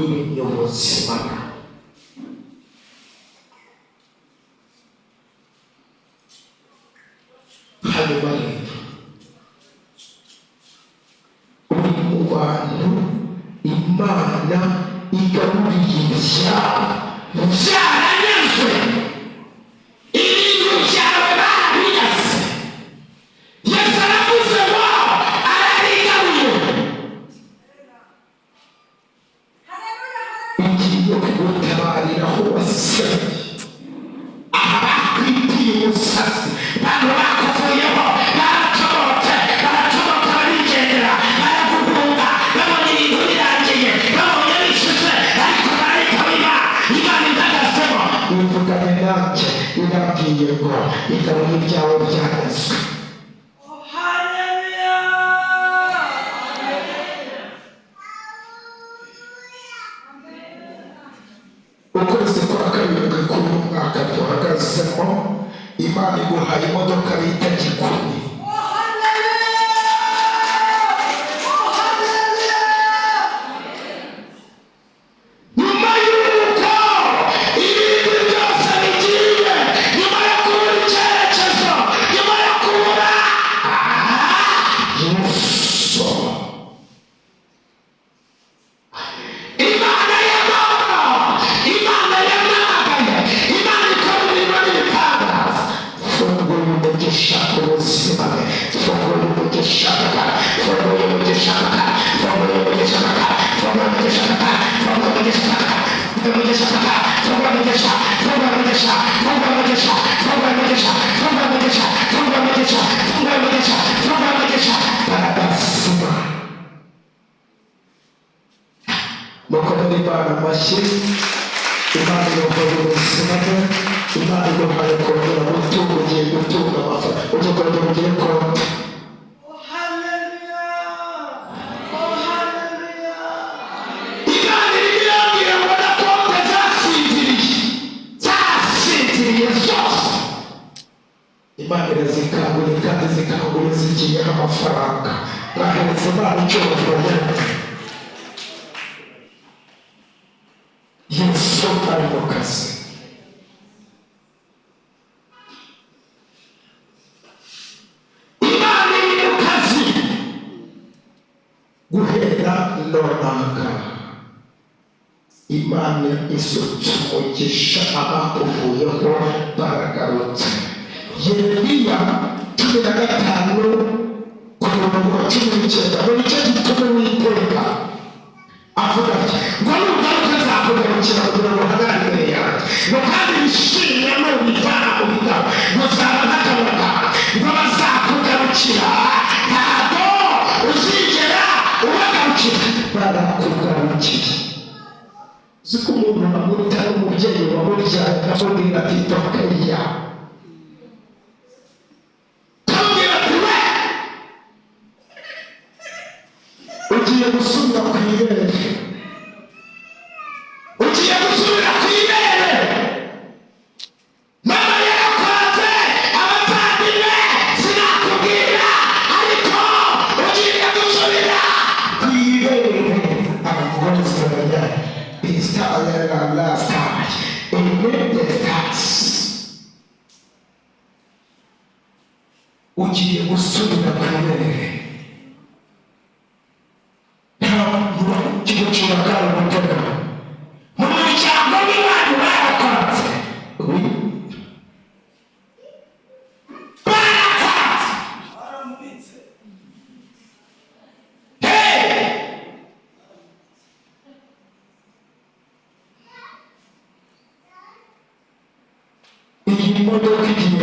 iremye ubuzima hanyuma rero uri mu bantu Imana igaruriye ibyaha byaranyazwe ibintu byawe barabiyase Yesu aravuze ngo ararigaruye igiye kugutabarira aho wasebye aha bakwitiye umusazi bantu bakuvuyeho baracomotse barigendera baravugunga babona ibintu birangiye babonye bishyushye ariko marayika w'Imana indagazemo ivuganye nanjye irabwiye ngo igabanya ibyawe byagazwe ukwezi kwa karindwi k'uyu mwaka duhagazemo Imana iguhaye imodoka bita Gikumi nyuma y'uko ibintu byose bigiye nyuma yo kubura icyerekezo nyuma yo kubura Yesu Imana y'amahoro Imana y'amahoro Imana ikora ibintu n'ibitangaza fungura umugisha ku buzima bwe fungura umugisha fungura umugisha fungura umugisha fungura umugisha fungura umugisha fungura umugisha fungura umugisha fungura umugisha fungura umugisha fungura umugisha fungura umugisha fungura umugisha fungura umugisha fungura umugisha barabasima mukomere Imana amashyi Imana iyoboye ubuzima bwe Imana iguhaye kongera gutunga ugiye gutunga amafaranga ujye kongera ugire konti Imana irimo irambwira ngo na konti zasinziriye zose Imana irazikangurira kandi zikangurira zigiyeho amafaranga mwahereza Imana icyubahiro nyacyo Yesu ari mu kazi Imana iri mu kazi guhera nonaha Imana isutse umugisha abakuvuyeho baragarutse Yeremiya 15 ku murongo wa 19 muri icyo gituma Uwiteka avuga ati ngo nugaruka nzakugarukira kugira ngo uhagarare imbere yanjye ngo kandi wishimye nubivana mu bitabo muzaba nk'akanwa kawe ngo bazakugarukira ntabwo uzigera ubagarukira barakugarukiye uzi ko umuntu amuta n'umubyeyi wamubyaye akamubwira ati tokeya kamubwira ati we ugiye gusubira ku ibere ugiye gusubira ku ibere mama yarakoze abavandimwe sinakubwira ariko ugiye gusubira ku ibere abagorozanya pisitayera lasitaye imwete stasi ugiye gusubira ku ibere kigucira kandi umutego mu muryango w'iwanyu barakoze baramubitse iyi modoka igiye